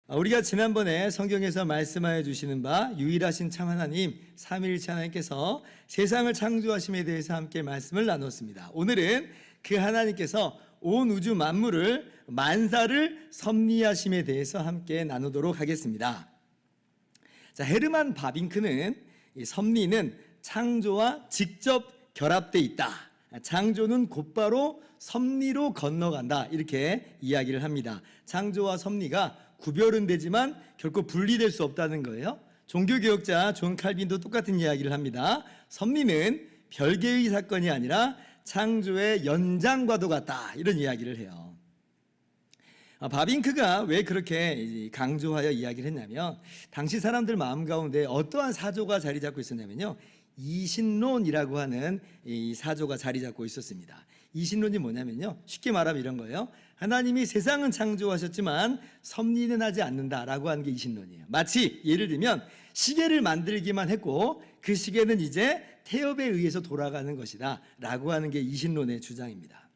우리가 지난번에 성경에서 말씀하여 주시는 바 유일하신 참 하나님 삼위일체 하나님께서 세상을 창조하심에 대해서 함께 말씀을 나눴습니다. 오늘은 그 하나님께서 온 우주 만물을 만사를 섭리하심에 대해서 함께 나누도록 하겠습니다. 자, 헤르만 바빙크는 이 섭리는 창조와 직접 결합되어 있다. 창조는 곧바로 섭리로 건너간다. 이렇게 이야기를 합니다. 창조와 섭리가 구별은 되지만 결코 분리될 수 없다는 거예요. 종교개혁자 존 칼빈도 똑같은 이야기를 합니다. 섭리는 별개의 사건이 아니라 창조의 연장과도 같다. 이런 이야기를 해요. 바빙크가 왜 그렇게 강조하여 이야기를 했냐면 당시 사람들 마음 가운데 어떠한 사조가 자리 잡고 있었냐면요, 이신론이라고 하는 이 사조가 자리 잡고 있었습니다. 이신론이 뭐냐면요, 쉽게 말하면 이런 거예요. 하나님이 세상은 창조하셨지만 섭리는 하지 않는다라고 하는 게 이신론이에요. 마치 예를 들면 시계를 만들기만 했고 그 시계는 이제 태엽에 의해서 돌아가는 것이다 라고 하는 게 이신론의 주장입니다.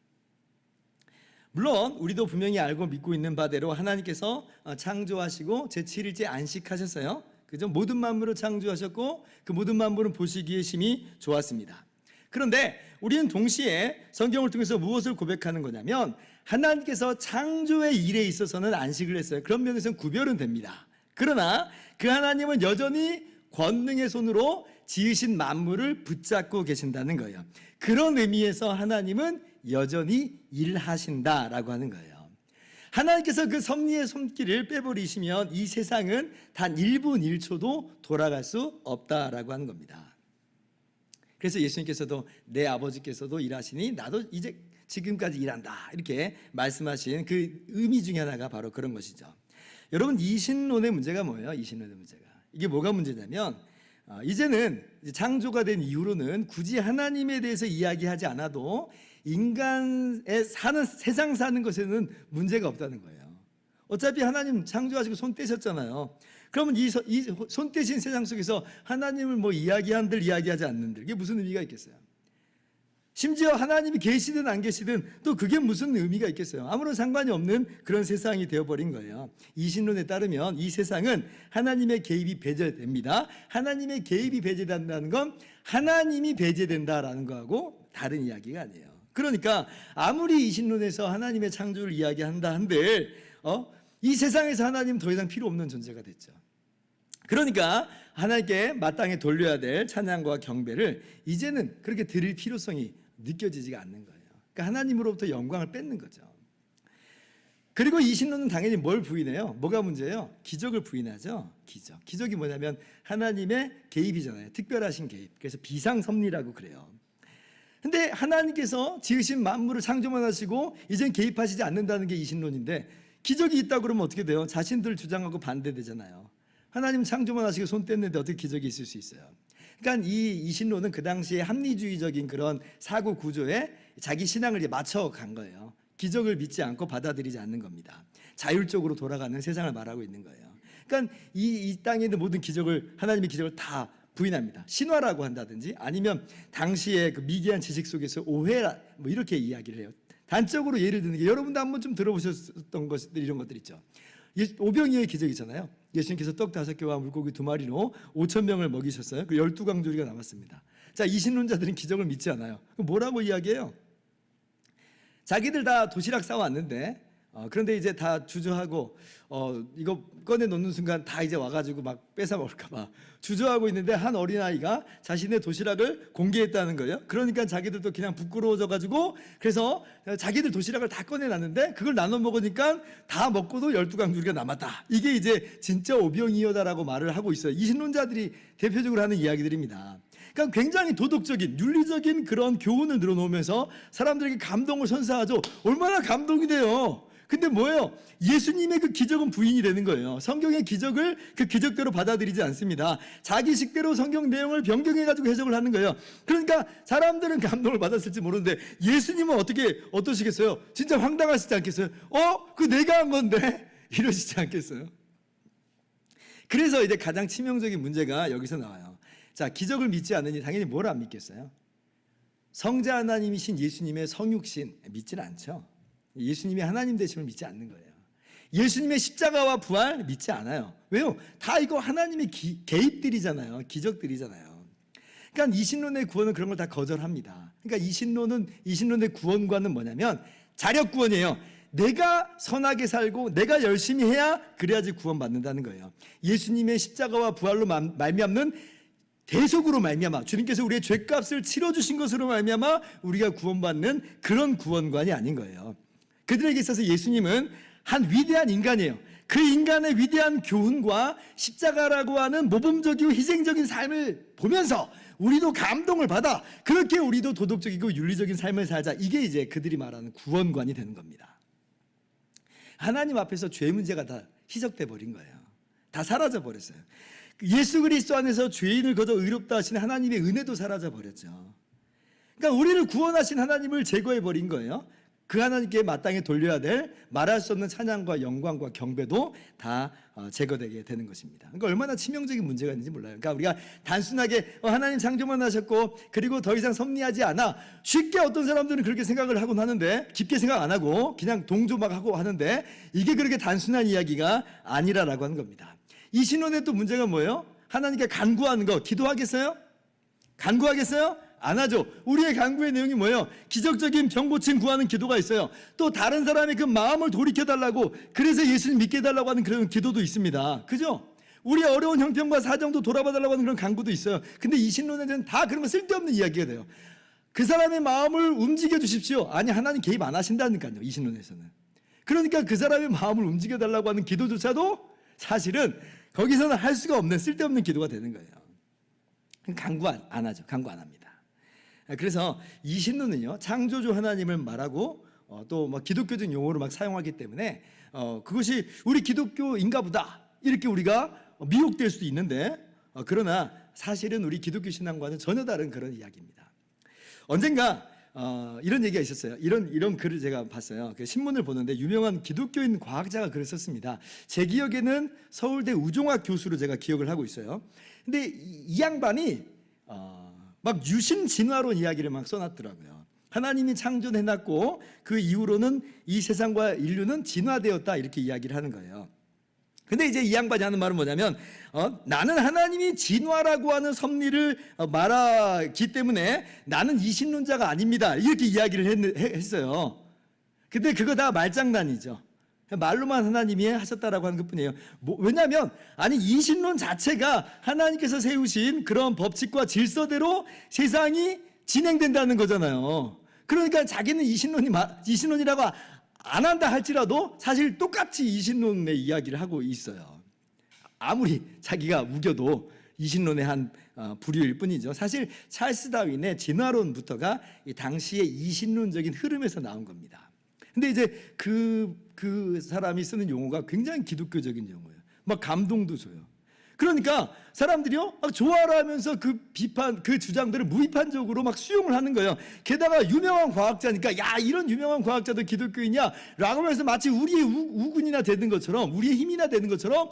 물론 우리도 분명히 알고 믿고 있는 바대로 하나님께서 창조하시고 제7일째 안식하셨어요. 그죠? 모든 만물을 창조하셨고 그 모든 만물은 보시기에 심히 좋았습니다. 그런데 우리는 동시에 성경을 통해서 무엇을 고백하는 거냐면 하나님께서 창조의 일에 있어서는 안식을 했어요. 그런 면에서는 구별은 됩니다. 그러나 그 하나님은 여전히 권능의 손으로 지으신 만물을 붙잡고 계신다는 거예요. 그런 의미에서 하나님은 여전히 일하신다라고 하는 거예요. 하나님께서 그 섭리의 손길을 빼버리시면 이 세상은 단 1분 1초도 돌아갈 수 없다라고 하는 겁니다. 그래서 예수님께서도 내 아버지께서도 일하시니 나도 이제 지금까지 일한다 이렇게 말씀하신 그 의미 중에 하나가 바로 그런 것이죠. 여러분, 이신론의 문제가 뭐예요? 이신론의 문제가 이게 뭐가 문제냐면 이제는 창조가 된 이후로는 굳이 하나님에 대해서 이야기하지 않아도 인간의 세상 사는 것에는 문제가 없다는 거예요. 어차피 하나님 창조하시고 손 떼셨잖아요. 그러면 이 손 떼신 세상 속에서 하나님을 뭐 이야기한들 이야기하지 않는들 이게 무슨 의미가 있겠어요? 심지어 하나님이 계시든 안 계시든 또 그게 무슨 의미가 있겠어요? 아무런 상관이 없는 그런 세상이 되어버린 거예요. 이신론에 따르면 이 세상은 하나님의 개입이 배제됩니다. 하나님의 개입이 배제된다는 건 하나님이 배제된다라는 거하고 다른 이야기가 아니에요. 그러니까 아무리 이신론에서 하나님의 창조를 이야기한다 한들 이 세상에서 하나님은 더 이상 필요 없는 존재가 됐죠. 그러니까 하나님께 마땅히 돌려야 될 찬양과 경배를 이제는 그렇게 드릴 필요성이 느껴지지가 않는 거예요. 그러니까 하나님으로부터 영광을 뺏는 거죠. 그리고 이신론은 당연히 뭘 부인해요? 뭐가 문제예요? 기적을 부인하죠. 기적이 뭐냐면 하나님의 개입이잖아요. 특별하신 개입. 그래서 비상섭리라고 그래요. 근데 하나님께서 지으신 만물을 창조만 하시고 이젠 개입하시지 않는다는 게 이신론인데 기적이 있다고 그러면 어떻게 돼요? 자신들 주장하고 반대되잖아요. 하나님 창조만 하시고 손 뗐는데 어떻게 기적이 있을 수 있어요? 그러니까 이 이신론은 그 당시에 합리주의적인 그런 사고 구조에 자기 신앙을 맞춰간 거예요. 기적을 믿지 않고 받아들이지 않는 겁니다. 자율적으로 돌아가는 세상을 말하고 있는 거예요. 그러니까 이 땅에 있는 모든 기적을 하나님의 기적을 다 부인합니다. 신화라고 한다든지 아니면 당시의 그 미개한 지식 속에서 오해라 뭐 이렇게 이야기를 해요. 단적으로 예를 드는 게 여러분도 한번 좀 들어보셨던 것들 이런 것들 있죠. 오병이어의 기적이잖아요. 예수님께서 떡 5개와 물고기 2마리로 5,000명을 먹이셨어요. 그 12강조리가 남았습니다. 자, 이신론자들은 기적을 믿지 않아요. 그럼 뭐라고 이야기해요? 자기들 다 도시락 싸왔는데 그런데 이제 다 주저하고 이거 꺼내 놓는 순간 다 이제 와가지고 막 뺏어 먹을까 봐 주저하고 있는데 한 어린아이가 자신의 도시락을 공개했다는 거예요. 그러니까 자기들도 그냥 부끄러워져가지고 그래서 자기들 도시락을 다 꺼내놨는데 그걸 나눠 먹으니까 다 먹고도 12강줄기가 남았다. 이게 이제 진짜 오병이어다라고 말을 하고 있어요. 이신론자들이 대표적으로 하는 이야기들입니다. 그러니까 굉장히 도덕적인 윤리적인 그런 교훈을 늘어놓으면서 사람들에게 감동을 선사하죠. 얼마나 감동이 돼요. 근데 뭐예요? 예수님의 그 기적은 부인이 되는 거예요. 성경의 기적을 그 기적대로 받아들이지 않습니다. 자기 식대로 성경 내용을 변경해가지고 해석을 하는 거예요. 그러니까 사람들은 감동을 받았을지 모르는데 예수님은 어떠시겠어요? 진짜 황당하시지 않겠어요? 그 내가 한 건데? 이러시지 않겠어요? 그래서 이제 가장 치명적인 문제가 여기서 나와요. 자, 기적을 믿지 않으니 당연히 뭘 안 믿겠어요? 성자 하나님이신 예수님의 성육신 믿지는 않죠. 예수님이 하나님 되심을 믿지 않는 거예요. 예수님의 십자가와 부활 믿지 않아요. 왜요? 다 이거 하나님의 개입들이잖아요. 기적들이잖아요. 그러니까 이신론의 구원은 그런 걸 다 거절합니다. 그러니까 이신론의 구원과는 뭐냐면 자력 구원이에요. 내가 선하게 살고 내가 열심히 해야 그래야지 구원받는다는 거예요. 예수님의 십자가와 부활로 말미암는 대속으로 말미암아 주님께서 우리의 죄값을 치러주신 것으로 말미암아 우리가 구원받는 그런 구원관이 아닌 거예요. 그들에게 있어서 예수님은 한 위대한 인간이에요. 그 인간의 위대한 교훈과 십자가라고 하는 모범적이고 희생적인 삶을 보면서 우리도 감동을 받아 그렇게 우리도 도덕적이고 윤리적인 삶을 살자. 이게 이제 그들이 말하는 구원관이 되는 겁니다. 하나님 앞에서 죄 문제가 다 희석돼 버린 거예요. 다 사라져 버렸어요. 예수 그리스도 안에서 죄인을 거저 의롭다 하시는 하나님의 은혜도 사라져 버렸죠. 그러니까 우리를 구원하신 하나님을 제거해 버린 거예요. 그 하나님께 마땅히 돌려야 될 말할 수 없는 찬양과 영광과 경배도 다 제거되게 되는 것입니다. 그러니까 얼마나 치명적인 문제가 있는지 몰라요. 그러니까 우리가 단순하게 하나님 창조만 하셨고 그리고 더 이상 섭리하지 않아 쉽게 어떤 사람들은 그렇게 생각을 하곤 하는데 깊게 생각 안 하고 그냥 동조 막 하고 하는데 이게 그렇게 단순한 이야기가 아니라라고 하는 겁니다. 이 신론의 또 문제가 뭐예요? 하나님께 간구하는 거 기도하겠어요? 간구하겠어요? 안 하죠. 우리의 간구의 내용이 뭐예요? 기적적인 병 고침 구하는 기도가 있어요. 또 다른 사람의 그 마음을 돌이켜달라고 그래서 예수님 믿게 해달라고 하는 그런 기도도 있습니다. 그죠? 우리의 어려운 형편과 사정도 돌아봐달라고 하는 그런 간구도 있어요. 근데 이 신론에는 다 그런 거 쓸데없는 이야기가 돼요. 그 사람의 마음을 움직여 주십시오. 아니 하나님 개입 안 하신다니까요. 이 신론에서는. 그러니까 그 사람의 마음을 움직여달라고 하는 기도조차도 사실은 거기서는 할 수가 없는 쓸데없는 기도가 되는 거예요. 간구 안 하죠. 간구 안 합니다. 그래서 이 신론은요 창조주 하나님을 말하고 또 막 기독교적 용어로 막 사용하기 때문에 그것이 우리 기독교인가 보다 이렇게 우리가 미혹될 수도 있는데 그러나 사실은 우리 기독교 신앙과는 전혀 다른 그런 이야기입니다. 언젠가 이런 얘기가 있었어요. 이런 글을 제가 봤어요. 그 신문을 보는데 유명한 기독교인 과학자가 글을 썼습니다. 제 기억에는 서울대 우종학 교수로 제가 기억을 하고 있어요. 근데 이 양반이 막 유신 진화론 이야기를 막 써놨더라고요. 하나님이 창조해놨고 그 이후로는 이 세상과 인류는 진화되었다 이렇게 이야기를 하는 거예요. 근데 이제 이 양반이 하는 말은 뭐냐면 나는 하나님이 진화라고 하는 섭리를 말하기 때문에 나는 이신론자가 아닙니다 이렇게 이야기를 했어요. 근데 그거 다 말장난이죠. 말로만 하나님이 하셨다라고 하는 것뿐이에요. 왜냐하면 아니 이신론 자체가 하나님께서 세우신 그런 법칙과 질서대로 세상이 진행된다는 거잖아요. 그러니까 자기는 이신론이라고 안 한다 할지라도 사실 똑같이 이신론의 이야기를 하고 있어요. 아무리 자기가 우겨도 이신론의 한 부류일 뿐이죠. 사실 찰스 다윈의 진화론부터가 이 당시의 이신론적인 흐름에서 나온 겁니다. 근데 이제 그 사람이 쓰는 용어가 굉장히 기독교적인 용어예요. 막 감동도 줘요. 그러니까 사람들이요 막 좋아라 하면서 그 주장들을 무비판적으로 막 수용을 하는 거예요. 게다가 유명한 과학자니까 야 이런 유명한 과학자도 기독교이냐 라고 하면서 마치 우리의 우군이나 되는 것처럼 우리의 힘이나 되는 것처럼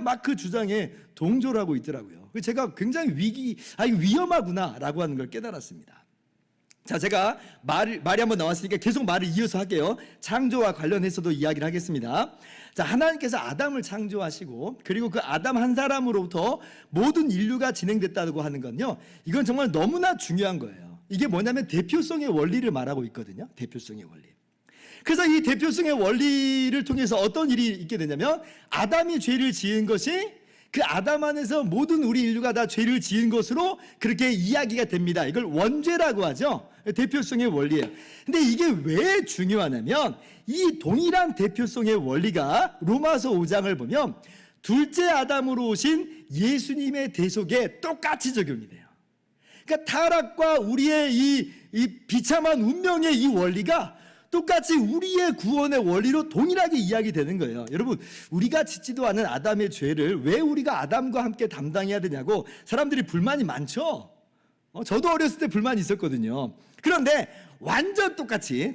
막 그 주장에 동조를 하고 있더라고요. 제가 굉장히 위험하구나 라고 하는 걸 깨달았습니다. 자, 제가 말이 한번 나왔으니까 계속 말을 이어서 할게요. 창조와 관련해서도 이야기를 하겠습니다. 자, 하나님께서 아담을 창조하시고 그리고 그 아담 한 사람으로부터 모든 인류가 진행됐다고 하는 건요. 이건 정말 너무나 중요한 거예요. 이게 뭐냐면 대표성의 원리를 말하고 있거든요. 대표성의 원리. 그래서 이 대표성의 원리를 통해서 어떤 일이 있게 되냐면 아담이 죄를 지은 것이 그 아담 안에서 모든 우리 인류가 다 죄를 지은 것으로 그렇게 이야기가 됩니다. 이걸 원죄라고 하죠. 대표성의 원리예요. 근데 이게 왜 중요하냐면 이 동일한 대표성의 원리가 로마서 5장을 보면 둘째 아담으로 오신 예수님의 대속에 똑같이 적용이 돼요. 그러니까 타락과 우리의 이 비참한 운명의 이 원리가 똑같이 우리의 구원의 원리로 동일하게 이야기되는 거예요. 여러분, 우리가 짓지도 않은 아담의 죄를 왜 우리가 아담과 함께 담당해야 되냐고 사람들이 불만이 많죠. 저도 어렸을 때 불만이 있었거든요. 그런데 완전 똑같이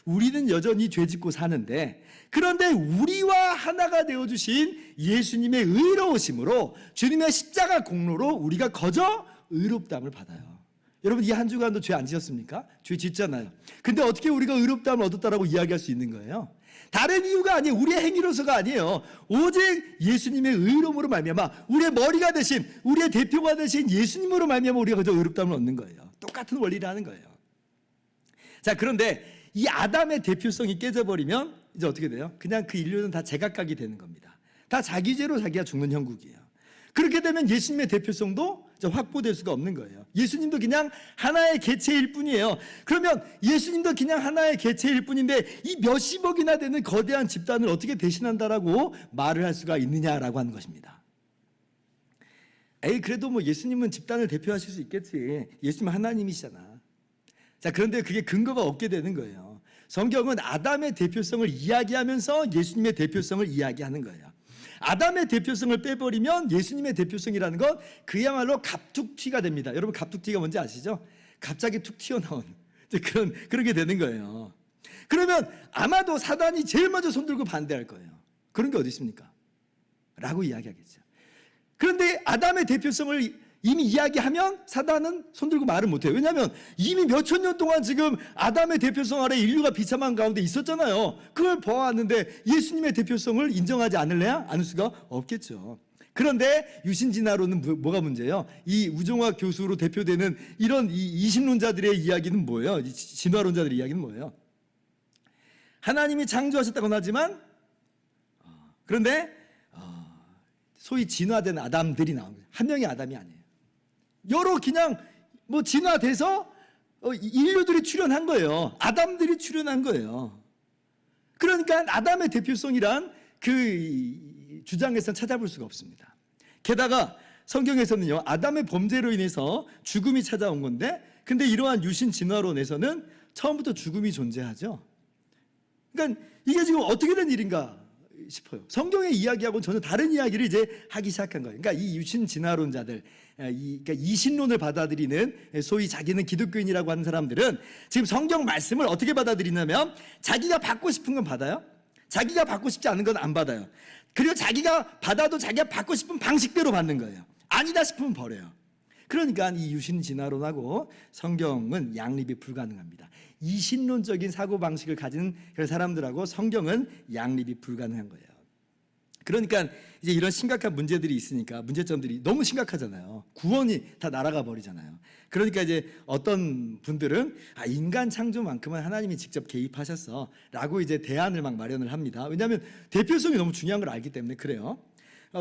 우리는 여전히 죄 짓고 사는데 그런데 우리와 하나가 되어주신 예수님의 의로우심으로 주님의 십자가 공로로 우리가 거저 의롭다함을 받아요. 여러분 이 한 주간도 죄 안 지었습니까? 죄 짓잖아요. 근데 어떻게 우리가 의롭다함을 얻었다라고 이야기할 수 있는 거예요? 다른 이유가 아니에요. 우리의 행위로서가 아니에요. 오직 예수님의 의로움으로 말미암아 우리의 머리가 되신, 우리의 대표가 되신 예수님으로 말미암아 우리가 그저 의롭다함을 얻는 거예요. 똑같은 원리를 하는 거예요. 자, 그런데 이 아담의 대표성이 깨져버리면 이제 어떻게 돼요? 그냥 그 인류는 다 제각각이 되는 겁니다. 다 자기 죄로 자기가 죽는 형국이에요. 그렇게 되면 예수님의 대표성도 확보될 수가 없는 거예요. 예수님도 그냥 하나의 개체일 뿐이에요. 그러면 예수님도 그냥 하나의 개체일 뿐인데 이 몇십억이나 되는 거대한 집단을 어떻게 대신한다라고 말을 할 수가 있느냐라고 하는 것입니다. 그래도 뭐 예수님은 집단을 대표하실 수 있겠지. 예수님은 하나님이시잖아. 자, 그런데 그게 근거가 없게 되는 거예요. 성경은 아담의 대표성을 이야기하면서 예수님의 대표성을 이야기하는 거예요. 아담의 대표성을 빼버리면 예수님의 대표성이라는 건 그야말로 갑툭튀가 됩니다. 여러분, 갑툭튀가 뭔지 아시죠? 갑자기 툭 튀어나온 그렇게 되는 거예요. 그러면 아마도 사단이 제일 먼저 손들고 반대할 거예요. 그런 게 어디 있습니까? 라고 이야기하겠죠. 그런데 아담의 대표성을 이미 이야기하면 사단은 손들고 말을 못해요. 왜냐하면 이미 몇천 년 동안 지금 아담의 대표성 아래 인류가 비참한 가운데 있었잖아요. 그걸 보아왔는데 예수님의 대표성을 인정하지 않을래야? 않을 수가 없겠죠. 그런데 유신진화론은 뭐가 문제예요? 이 우종화 교수로 대표되는 이런 이신론자들의 이야기는 뭐예요? 진화론자들의 이야기는 뭐예요? 하나님이 창조하셨다고는 하지만 그런데 소위 진화된 아담들이 나온 거예요. 한 명의 아담이 아니에요. 여러 그냥 뭐 진화돼서 인류들이 출현한 거예요. 아담들이 출현한 거예요. 그러니까 아담의 대표성이란 그 주장에서는 찾아볼 수가 없습니다. 게다가 성경에서는요, 아담의 범죄로 인해서 죽음이 찾아온 건데, 근데 이러한 유신 진화론에서는 처음부터 죽음이 존재하죠. 그러니까 이게 지금 어떻게 된 일인가 싶어요. 성경의 이야기하고는 전혀 다른 이야기를 이제 하기 시작한 거예요. 그러니까 이 유신 진화론자들, 그러니까 이신론을 받아들이는 소위 자기는 기독교인이라고 하는 사람들은 지금 성경 말씀을 어떻게 받아들이냐면 자기가 받고 싶은 건 받아요. 자기가 받고 싶지 않은 건 안 받아요. 그리고 자기가 받아도 자기가 받고 싶은 방식대로 받는 거예요. 아니다 싶으면 버려요. 그러니까 이 유신 진화론하고 성경은 양립이 불가능합니다. 이신론적인 사고방식을 가진 그런 사람들하고 성경은 양립이 불가능한 거예요. 그러니까 이제 이런 심각한 문제들이 있으니까 문제점들이 너무 심각하잖아요. 구원이 다 날아가 버리잖아요. 그러니까 이제 어떤 분들은 인간 창조만큼은 하나님이 직접 개입하셨어 라고 이제 대안을 막 마련을 합니다. 왜냐하면 대표성이 너무 중요한 걸 알기 때문에 그래요.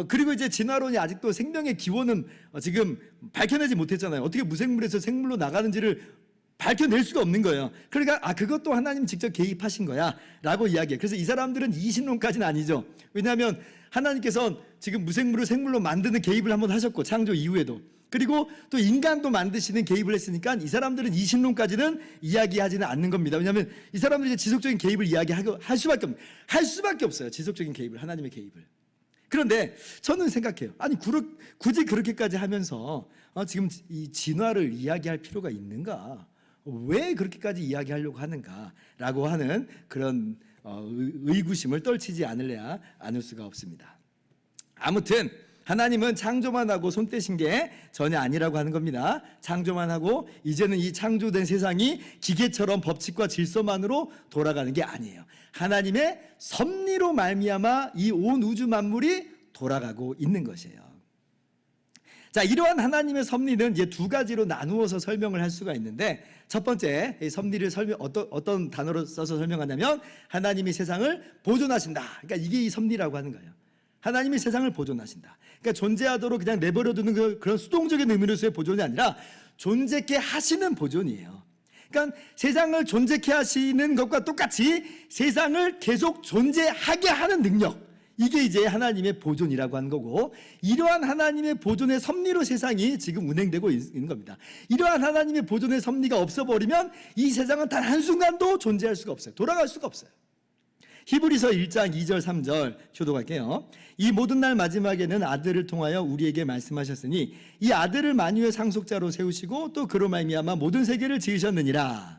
그리고 이제 진화론이 아직도 생명의 기원은 지금 밝혀내지 못했잖아요. 어떻게 무생물에서 생물로 나가는지를 밝혀낼 수가 없는 거예요. 그러니까 그것도 하나님 직접 개입하신 거야 라고 이야기해요. 그래서 이 사람들은 이신론까지는 아니죠. 왜냐하면 하나님께서 지금 무생물을 생물로 만드는 개입을 한번 하셨고 창조 이후에도, 그리고 또 인간도 만드시는 개입을 했으니까 이 사람들은 이신론까지는 이야기하지는 않는 겁니다. 왜냐하면 이 사람들이 지속적인 개입을 할 수밖에 없어요. 지속적인 개입을, 하나님의 개입을. 그런데 저는 생각해요. 아니 굳이 그렇게까지 하면서 지금 이 진화를 이야기할 필요가 있는가? 왜 그렇게까지 이야기하려고 하는가라고 하는 그런 의구심을 떨치지 않을래야 않을 수가 없습니다. 아무튼 하나님은 창조만 하고 손 떼신 게 전혀 아니라고 하는 겁니다. 창조만 하고 이제는 이 창조된 세상이 기계처럼 법칙과 질서만으로 돌아가는 게 아니에요. 하나님의 섭리로 말미암아 이 온 우주 만물이 돌아가고 있는 것이에요. 자, 이러한 하나님의 섭리는 이제 두 가지로 나누어서 설명을 할 수가 있는데, 첫 번째 이 섭리를 어떤 단어로 써서 설명하냐면 하나님이 세상을 보존하신다. 그러니까 이게 이 섭리라고 하는 거예요. 하나님이 세상을 보존하신다. 그러니까 존재하도록 그냥 내버려두는 그런 수동적인 의미로서의 보존이 아니라 존재케 하시는 보존이에요. 그러니까 세상을 존재케 하시는 것과 똑같이 세상을 계속 존재하게 하는 능력, 이게 이제 하나님의 보존이라고 하는 거고, 이러한 하나님의 보존의 섭리로 세상이 지금 운행되고 있는 겁니다. 이러한 하나님의 보존의 섭리가 없어버리면 이 세상은 단 한순간도 존재할 수가 없어요. 돌아갈 수가 없어요. 히브리서 1장 2절 3절 교독할게요. 이 모든 날 마지막에는 아들을 통하여 우리에게 말씀하셨으니 이 아들을 만유의 상속자로 세우시고 또 그로 말미암아 모든 세계를 지으셨느니라.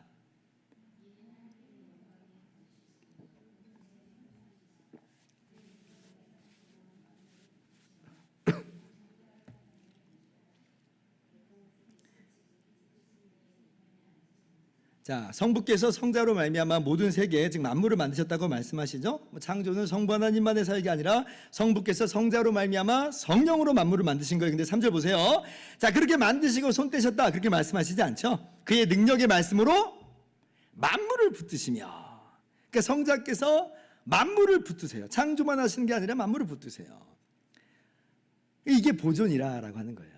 자, 자, 성부께서 성자로 말미암아 모든 세계 즉 만물을 만드셨다고 말씀하시죠. 창조는 성부 하나님만의 사역이 아니라 성부께서 성자로 말미암아 성령으로 만물을 만드신 거예요. 근데 3절 보세요. 자, 그렇게 만드시고 손 떼셨다 그렇게 말씀하시지 않죠. 그의 능력의 말씀으로 만물을 붙드시며, 그러니까 성자께서 만물을 붙드세요. 창조만 하시는 게 아니라 만물을 붙드세요. 이게 보존이라고 하는 거예요.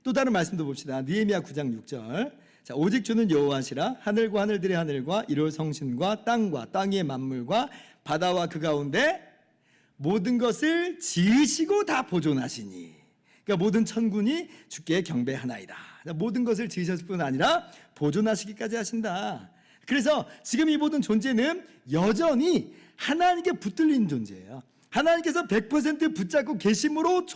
또 다른 말씀도 봅시다. 느헤미야 9장 6절. 자, 오직 주는 여호와시라. 하늘과 하늘들의 하늘과 이룰 성신과 땅과 땅 위의 만물과 바다와 그 가운데 모든 것을 지으시고 다 보존하시니. 그러니까 모든 천군이 주께 경배하나이다. 모든 것을 지으셨을 뿐 아니라 보존하시기까지 하신다. 그래서 지금 이 모든 존재는 여전히 하나님께 붙들린 존재예요. 하나님께서 100% 붙잡고 계심으로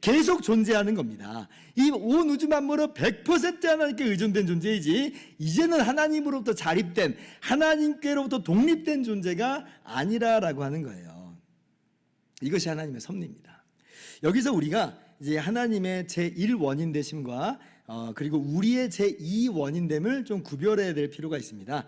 계속 존재하는 겁니다. 이 온 우주 만물은 100% 하나님께 의존된 존재이지, 이제는 하나님으로부터 자립된, 하나님께로부터 독립된 존재가 아니라라고 하는 거예요. 이것이 하나님의 섭리입니다. 여기서 우리가 이제 하나님의 제1원인 되심과 그리고 우리의 제2원인됨을 좀 구별해야 될 필요가 있습니다.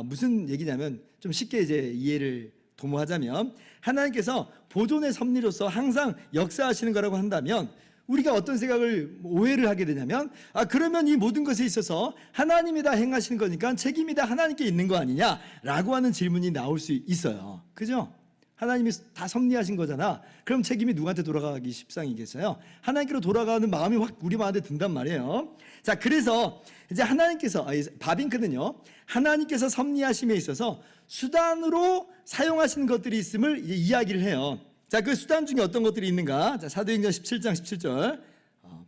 무슨 얘기냐면 좀 쉽게 이제 이해를 도모하자면, 하나님께서 보존의 섭리로서 항상 역사하시는 거라고 한다면 우리가 어떤 생각을 오해를 하게 되냐면, 그러면 이 모든 것에 있어서 하나님이 다 행하시는 거니까 책임이 다 하나님께 있는 거 아니냐라고 하는 질문이 나올 수 있어요. 그죠? 하나님이 다 섭리하신 거잖아. 그럼 책임이 누구한테 돌아가기 십상이겠어요? 하나님께로 돌아가는 마음이 확 우리 마음에 든단 말이에요. 자, 그래서 이제 하나님께서, 바빙크는요, 하나님께서 섭리하심에 있어서 수단으로 사용하시는 것들이 있음을 이제 이야기를 해요. 자, 그 수단 중에 어떤 것들이 있는가? 자, 사도행전 17장 17절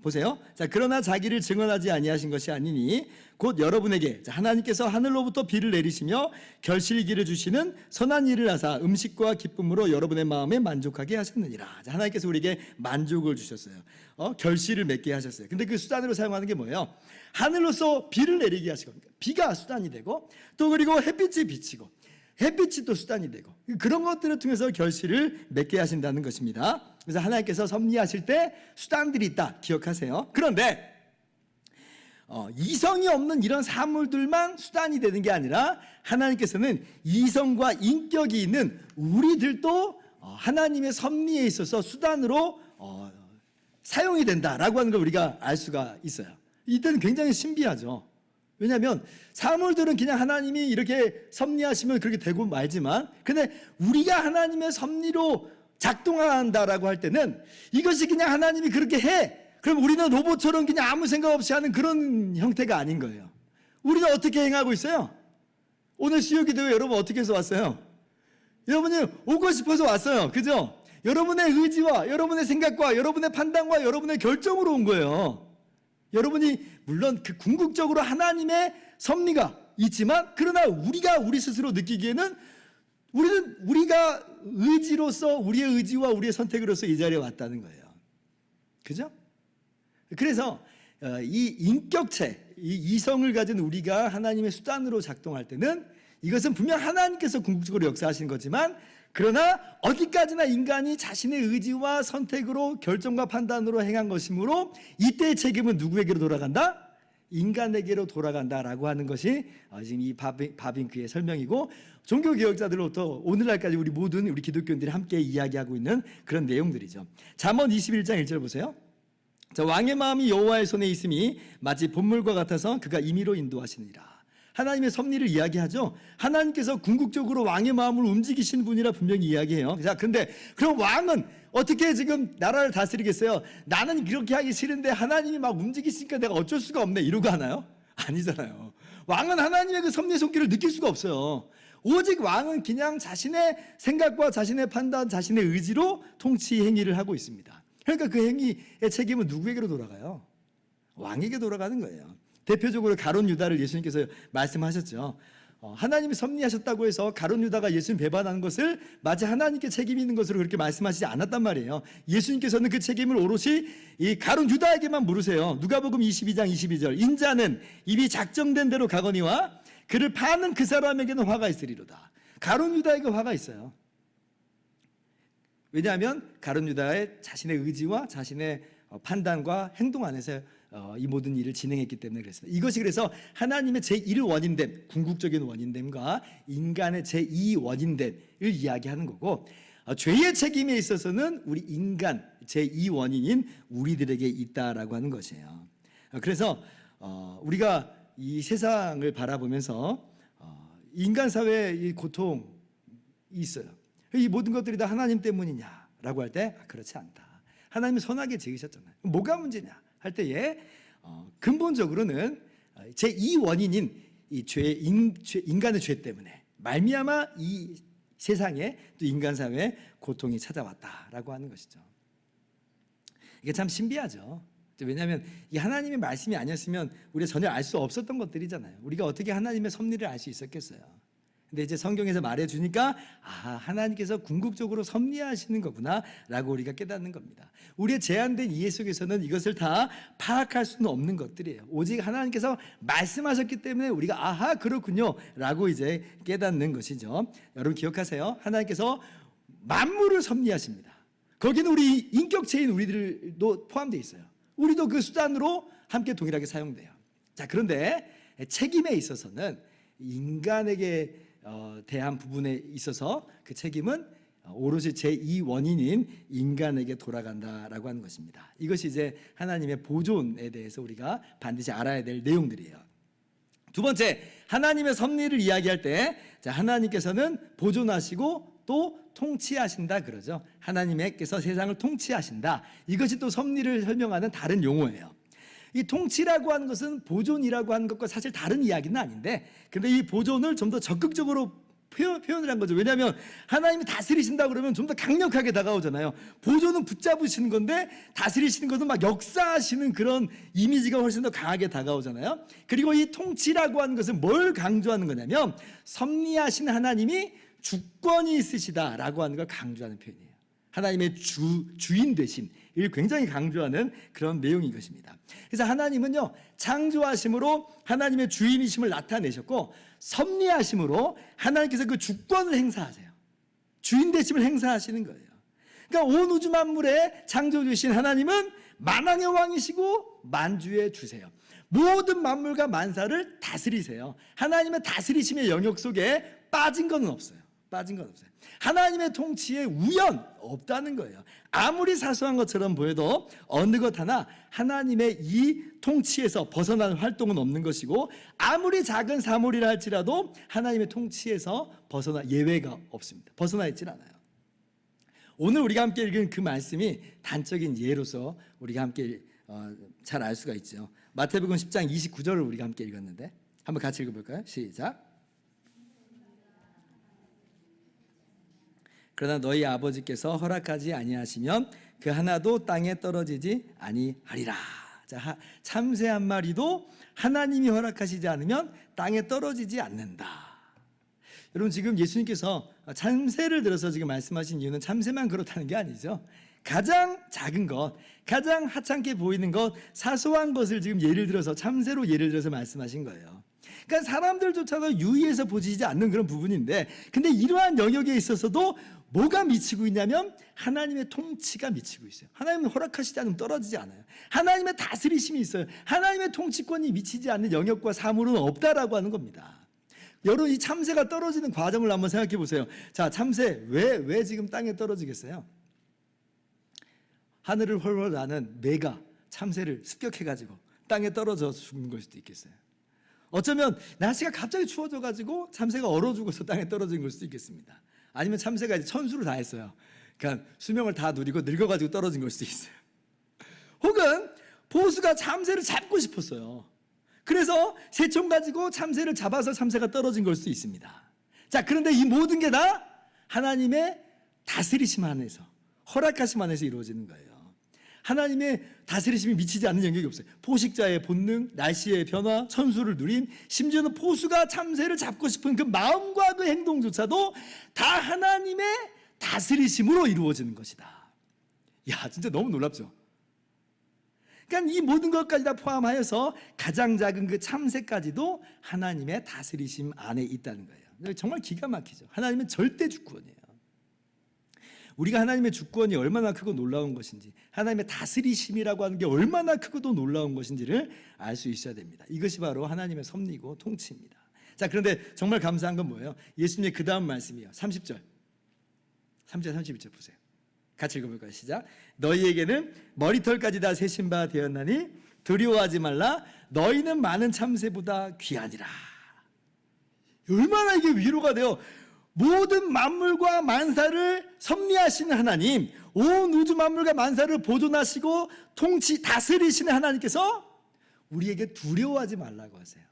보세요. 자, 그러나 자기를 증언하지 아니하신 것이 아니니 곧 여러분에게 하나님께서 하늘로부터 비를 내리시며 결실기를 주시는 선한 일을 하사 음식과 기쁨으로 여러분의 마음에 만족하게 하셨느니라. 자, 하나님께서 우리에게 만족을 주셨어요. 결실을 맺게 하셨어요. 근데 그 수단으로 사용하는 게 뭐예요? 하늘로서 비를 내리게 하시고, 비가 수단이 되고, 또 그리고 햇빛이 비치고, 햇빛이 또 수단이 되고, 그런 것들을 통해서 결실을 맺게 하신다는 것입니다. 그래서 하나님께서 섭리하실 때 수단들이 있다 기억하세요. 그런데 이성이 없는 이런 사물들만 수단이 되는 게 아니라 하나님께서는 이성과 인격이 있는 우리들도 하나님의 섭리에 있어서 수단으로 사용이 된다라고 하는 걸 우리가 알 수가 있어요. 이때는 굉장히 신비하죠. 왜냐하면 사물들은 그냥 하나님이 이렇게 섭리하시면 그렇게 되고 말지만, 근데 우리가 하나님의 섭리로 작동한다라고 할 때는 이것이 그냥 하나님이 그렇게 해, 그럼 우리는 로봇처럼 그냥 아무 생각 없이 하는 그런 형태가 아닌 거예요. 우리는 어떻게 행하고 있어요? 오늘 수요기도회 여러분 어떻게 해서 왔어요? 여러분이 오고 싶어서 왔어요. 그죠? 여러분의 의지와 여러분의 생각과 여러분의 판단과 여러분의 결정으로 온 거예요. 여러분이 물론 그 궁극적으로 하나님의 섭리가 있지만, 그러나 우리가 우리 스스로 느끼기에는 우리가 의지로서, 우리의 의지와 우리의 선택으로서 이 자리에 왔다는 거예요. 그죠? 그래서 이 인격체, 이 이성을 가진 우리가 하나님의 수단으로 작동할 때는 이것은 분명 하나님께서 궁극적으로 역사하시는 거지만, 그러나 어디까지나 인간이 자신의 의지와 선택으로 결정과 판단으로 행한 것이므로 이때의 책임은 누구에게로 돌아간다? 인간에게로 돌아간다라고 하는 것이 지금 이 바빙크의 설명이고, 종교개혁자들로부터 오늘날까지 우리 모든 우리 기독교인들이 함께 이야기하고 있는 그런 내용들이죠. 잠언 21장 1절 보세요. 자, 왕의 마음이 여호와의 손에 있음이 마치 본물과 같아서 그가 임의로 인도하시느니라. 하나님의 섭리를 이야기하죠. 하나님께서 궁극적으로 왕의 마음을 움직이시는 분이라 분명히 이야기해요. 자, 근데 그럼 왕은 어떻게 지금 나라를 다스리겠어요? 나는 그렇게 하기 싫은데 하나님이 막 움직이시니까 내가 어쩔 수가 없네, 이러고 하나요? 아니잖아요. 왕은 하나님의 그 섭리의 손길을 느낄 수가 없어요. 오직 왕은 그냥 자신의 생각과 자신의 판단, 자신의 의지로 통치 행위를 하고 있습니다. 그러니까 그 행위의 책임은 누구에게로 돌아가요? 왕에게 돌아가는 거예요. 대표적으로 가룟 유다를 예수님께서 말씀하셨죠. 하나님이 섭리하셨다고 해서 가룟 유다가 예수님 배반하는 것을 마치 하나님께 책임이 있는 것으로 그렇게 말씀하시지 않았단 말이에요. 예수님께서는 그 책임을 오롯이 이 가룟 유다에게만 물으세요. 누가복음 22장 22절. 인자는 입이 작정된 대로 가거니와 그를 파는 그 사람에게는 화가 있으리로다. 가룟 유다에게 화가 있어요. 왜냐하면 가룟 유다의 자신의 의지와 자신의 판단과 행동 안에서 이 모든 일을 진행했기 때문에 그렇습니다. 이것이 그래서 하나님의 제1 원인됨, 궁극적인 원인됨과 인간의 제2 원인됨을 이야기하는 거고, 죄의 책임에 있어서는 우리 인간 제2 원인인 우리들에게 있다라고 하는 것이에요. 그래서 우리가 이 세상을 바라보면서 인간 사회에 이 고통이 있어요. 이 모든 것들이 다 하나님 때문이냐라고 할 때 그렇지 않다. 하나님이 선하게 지으셨잖아요. 뭐가 문제냐 할 때에 근본적으로는 제2 원인인 이 인간의 죄 때문에 말미암아 이 세상에 또 인간 사회에 고통이 찾아왔다라고 하는 것이죠. 이게 참 신비하죠. 왜냐하면 이 하나님의 말씀이 아니었으면 우리가 전혀 알 수 없었던 것들이잖아요. 우리가 어떻게 하나님의 섭리를 알 수 있었겠어요. 근데 이제 성경에서 말해주니까 하나님께서 궁극적으로 섭리하시는 거구나 라고 우리가 깨닫는 겁니다. 우리의 제한된 이해 속에서는 이것을 다 파악할 수는 없는 것들이에요. 오직 하나님께서 말씀하셨기 때문에 우리가 그렇군요 라고 이제 깨닫는 것이죠. 여러분 기억하세요. 하나님께서 만물을 섭리하십니다. 거기는 우리 인격체인 우리들도 포함되어 있어요. 우리도 그 수단으로 함께 동일하게 사용돼요. 자, 그런데 책임에 있어서는 인간에게 대한 부분에 있어서 그 책임은 오롯이 제2 원인인 인간에게 돌아간다라고 하는 것입니다. 이것이 이제 하나님의 보존에 대해서 우리가 반드시 알아야 될 내용들이에요. 두 번째, 하나님의 섭리를 이야기할 때 하나님께서는 보존하시고 또 통치하신다 그러죠. 하나님께서 세상을 통치하신다. 이것이 또 섭리를 설명하는 다른 용어예요. 이 통치라고 하는 것은 보존이라고 하는 것과 사실 다른 이야기는 아닌데, 근데 이 보존을 좀 더 적극적으로 표현을 한 거죠. 왜냐하면 하나님이 다스리신다 그러면 좀 더 강력하게 다가오잖아요. 보존은 붙잡으시는 건데 다스리시는 것은 막 역사하시는 그런 이미지가 훨씬 더 강하게 다가오잖아요. 그리고 이 통치라고 하는 것은 뭘 강조하는 거냐면 섭리하신 하나님이 주권이 있으시다라고 하는 걸 강조하는 표현이에요. 하나님의 주인 되심을 굉장히 강조하는 그런 내용인 것입니다. 그래서 하나님은요, 창조하심으로 하나님의 주인이심을 나타내셨고, 섭리하심으로 하나님께서 그 주권을 행사하세요. 주인 되심을 행사하시는 거예요. 그러니까 온 우주 만물의 창조주신 하나님은 만왕의 왕이시고 만주의 주세요. 모든 만물과 만사를 다스리세요. 하나님의 다스리심의 영역 속에 빠진 건 없어요. 하나님의 통치에 우연 없다는 거예요. 아무리 사소한 것처럼 보여도 어느 것 하나 하나님의 이 통치에서 벗어나는 활동은 없는 것이고, 아무리 작은 사물이라 할지라도 하나님의 통치에서 예외가 없습니다. 벗어나 있질 않아요. 오늘 우리가 함께 읽은 그 말씀이 단적인 예로서 우리가 함께 잘 알 수가 있죠. 마태복음 10장 29절을 우리가 함께 읽었는데 한번 같이 읽어볼까요? 시작. 그러나 너희 아버지께서 허락하지 아니하시면 그 하나도 땅에 떨어지지 아니하리라. 자, 참새 한 마리도 하나님이 허락하시지 않으면 땅에 떨어지지 않는다. 여러분, 지금 예수님께서 참새를 들어서 지금 말씀하신 이유는 참새만 그렇다는 게 아니죠. 가장 작은 것, 가장 하찮게 보이는 것, 사소한 것을 지금 예를 들어서 참새로 예를 들어서 말씀하신 거예요. 그러니까 사람들조차도 유의해서 보시지 않는 그런 부분인데, 근데 이러한 영역에 있어서도 뭐가 미치고 있냐면 하나님의 통치가 미치고 있어요. 하나님은 허락하시지 않으면 떨어지지 않아요. 하나님의 다스리심이 있어요. 하나님의 통치권이 미치지 않는 영역과 사물은 없다라고 하는 겁니다. 여러분, 이 참새가 떨어지는 과정을 한번 생각해 보세요. 자, 참새 왜 지금 땅에 떨어지겠어요? 하늘을 훨훨 나는 매가 참새를 습격해가지고 땅에 떨어져 죽는 걸 수도 있겠어요. 어쩌면 날씨가 갑자기 추워져가지고 참새가 얼어 죽어서 땅에 떨어진 걸 수도 있겠습니다. 아니면 참새가 이제 천수를 다 했어요. 그러니까 수명을 다 누리고 늙어가지고 떨어진 걸 수도 있어요. 혹은 보수가 참새를 잡고 싶었어요. 그래서 새총 가지고 참새를 잡아서 참새가 떨어진 걸 수도 있습니다. 자, 그런데 이 모든 게 다 하나님의 다스리심 안에서, 허락하심 안에서 이루어지는 거예요. 하나님의 다스리심이 미치지 않는 영역이 없어요. 포식자의 본능, 날씨의 변화, 천수를 누림, 심지어는 포수가 참새를 잡고 싶은 그 마음과 그 행동조차도 다 하나님의 다스리심으로 이루어지는 것이다. 야, 진짜 너무 놀랍죠? 그러니까 이 모든 것까지 다 포함하여서 가장 작은 그 참새까지도 하나님의 다스리심 안에 있다는 거예요. 정말 기가 막히죠. 하나님은 절대 주권이에요. 우리가 하나님의 주권이 얼마나 크고 놀라운 것인지, 하나님의 다스리심이라고 하는 게 얼마나 크고도 놀라운 것인지를 알 수 있어야 됩니다. 이것이 바로 하나님의 섭리고 통치입니다. 자, 그런데 정말 감사한 건 뭐예요? 예수님의 그 다음 말씀이에요. 30절 31절 보세요. 같이 읽어볼까요? 시작. 너희에게는 머리털까지 다 세신 바 되었나니 두려워하지 말라. 너희는 많은 참새보다 귀하니라. 얼마나 이게 위로가 돼요. 모든 만물과 만사를 섭리하시는 하나님, 온 우주 만물과 만사를 보존하시고 통치 다스리시는 하나님께서 우리에게 두려워하지 말라고 하세요.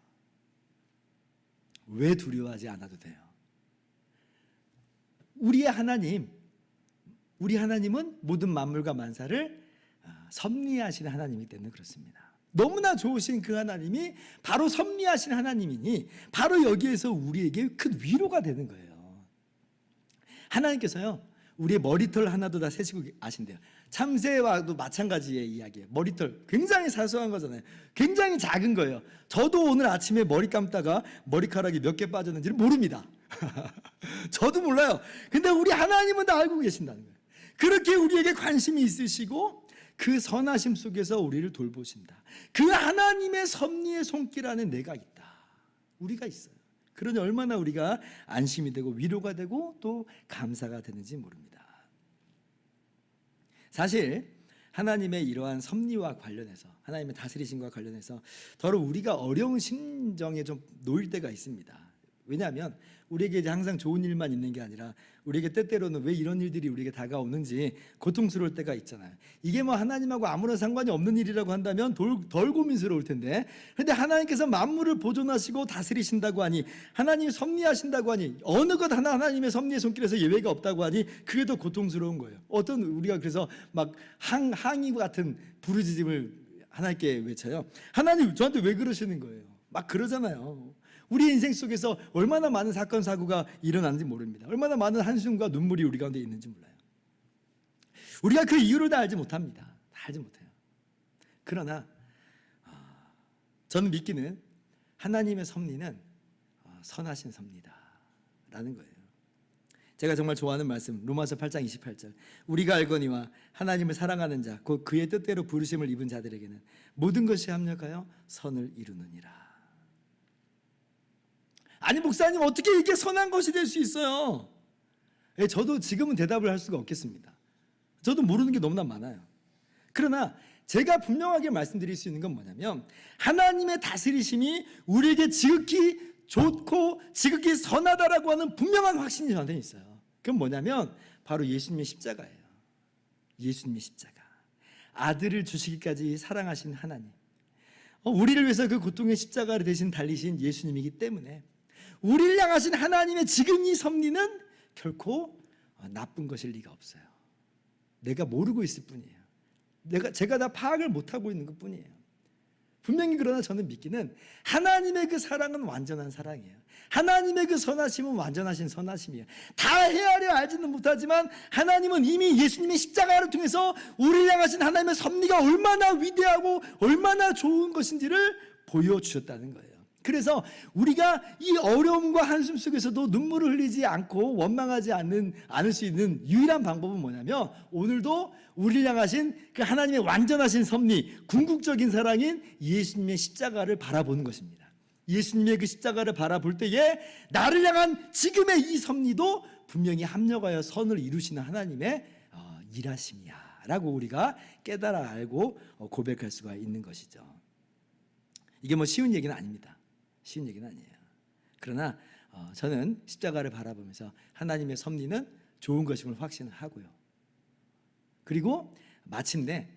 왜 두려워하지 않아도 돼요? 우리의 하나님, 우리 하나님은 모든 만물과 만사를 섭리하시는 하나님이기 때문에 그렇습니다. 너무나 좋으신 그 하나님이 바로 섭리하신 하나님이니 바로 여기에서 우리에게 큰 위로가 되는 거예요. 하나님께서요, 우리의 머리털 하나도 다 세시고 아신대요. 참새와도 마찬가지의 이야기예요. 머리털 굉장히 사소한 거잖아요. 굉장히 작은 거예요. 저도 오늘 아침에 머리 감다가 머리카락이 몇 개 빠졌는지를 모릅니다. 저도 몰라요. 근데 우리 하나님은 다 알고 계신다는 거예요. 그렇게 우리에게 관심이 있으시고 그 선하심 속에서 우리를 돌보신다. 그 하나님의 섭리의 손길 안에 내가 있다. 우리가 있어요. 그러니 얼마나 우리가 안심이 되고 위로가 되고 또 감사가 되는지 모릅니다. 사실 하나님의 이러한 섭리와 관련해서, 하나님의 다스리심과 관련해서 더러 우리가 어려운 심정에 좀 놓일 때가 있습니다. 왜냐하면 우리에게 이제 항상 좋은 일만 있는 게 아니라 우리에게 때때로는 왜 이런 일들이 우리에게 다가오는지 고통스러울 때가 있잖아요. 이게 뭐 하나님하고 아무런 상관이 없는 일이라고 한다면 덜 고민스러울 텐데, 그런데 하나님께서 만물을 보존하시고 다스리신다고 하니, 하나님이 섭리하신다고 하니, 어느 것 하나 하나님의 섭리의 손길에서 예외가 없다고 하니 그게 더 고통스러운 거예요. 어떤 우리가 그래서 막 항의 같은 부르짖음을 하나님께 외쳐요. 하나님 저한테 왜 그러시는 거예요? 막 그러잖아요. 우리 인생 속에서 얼마나 많은 사건 사고가 일어나는지 모릅니다. 얼마나 많은 한숨과 눈물이 우리 가운데 있는지 몰라요. 우리가 그 이유를 다 알지 못합니다. 다 알지 못해요. 그러나 저는 믿기는 하나님의 섭리는 선하신 섭리다라는 거예요. 제가 정말 좋아하는 말씀, 로마서 8장 28절. 우리가 알거니와 하나님을 사랑하는 자, 곧 그의 뜻대로 부르심을 입은 자들에게는 모든 것이 합력하여 선을 이루느니라. 아니 목사님, 어떻게 이게 선한 것이 될 수 있어요? 저도 지금은 대답을 할 수가 없겠습니다. 저도 모르는 게 너무나 많아요. 그러나 제가 분명하게 말씀드릴 수 있는 건 뭐냐면, 하나님의 다스리심이 우리에게 지극히 좋고 지극히 선하다라고 하는 분명한 확신이 저한테 있어요. 그건 뭐냐면 바로 예수님의 십자가예요. 예수님의 십자가. 아들을 주시기까지 사랑하신 하나님, 우리를 위해서 그 고통의 십자가를 대신 달리신 예수님이기 때문에 우리를 향하신 하나님의 지금 이 섭리는 결코 나쁜 것일 리가 없어요. 내가 모르고 있을 뿐이에요. 제가 다 파악을 못하고 있는 것 뿐이에요. 분명히 그러나 저는 믿기는 하나님의 그 사랑은 완전한 사랑이에요. 하나님의 그 선하심은 완전하신 선하심이에요. 다 헤아려 알지는 못하지만 하나님은 이미 예수님의 십자가를 통해서 우리를 향하신 하나님의 섭리가 얼마나 위대하고 얼마나 좋은 것인지를 보여주셨다는 거예요. 그래서 우리가 이 어려움과 한숨 속에서도 눈물을 흘리지 않고 원망하지 않을 수 있는 유일한 방법은 뭐냐면, 오늘도 우리를 향하신 그 하나님의 완전하신 섭리, 궁극적인 사랑인 예수님의 십자가를 바라보는 것입니다. 예수님의 그 십자가를 바라볼 때에 나를 향한 지금의 이 섭리도 분명히 합력하여 선을 이루시는 하나님의 일하심이야 라고 우리가 깨달아 알고 고백할 수가 있는 것이죠. 이게 뭐 쉬운 얘기는 아닙니다. 쉬운 얘기는 아니에요. 그러나 저는 십자가를 바라보면서 하나님의 섭리는 좋은 것임을 확신하고요. 그리고 마침내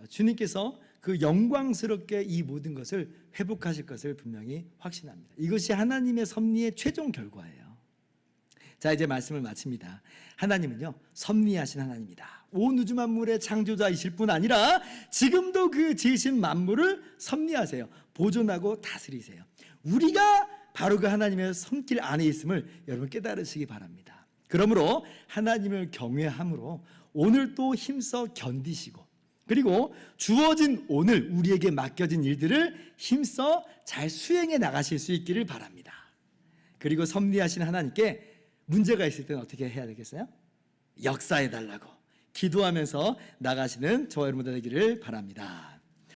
주님께서 그 영광스럽게 이 모든 것을 회복하실 것을 분명히 확신합니다. 이것이 하나님의 섭리의 최종 결과예요. 자, 이제 말씀을 마칩니다. 하나님은요, 섭리하신 하나님이다. 온 우주 만물의 창조자이실 뿐 아니라 지금도 그 지으신 만물을 섭리하세요. 보존하고 다스리세요. 우리가 바로 그 하나님의 손길 안에 있음을 여러분 깨달으시기 바랍니다. 그러므로 하나님을 경외함으로 오늘 또 힘써 견디시고, 그리고 주어진 오늘 우리에게 맡겨진 일들을 힘써 잘 수행해 나가실 수 있기를 바랍니다. 그리고 섭리하신 하나님께 문제가 있을 때는 어떻게 해야 되겠어요? 역사해 달라고 기도하면서 나가시는 저와 여러분들 되기를 바랍니다.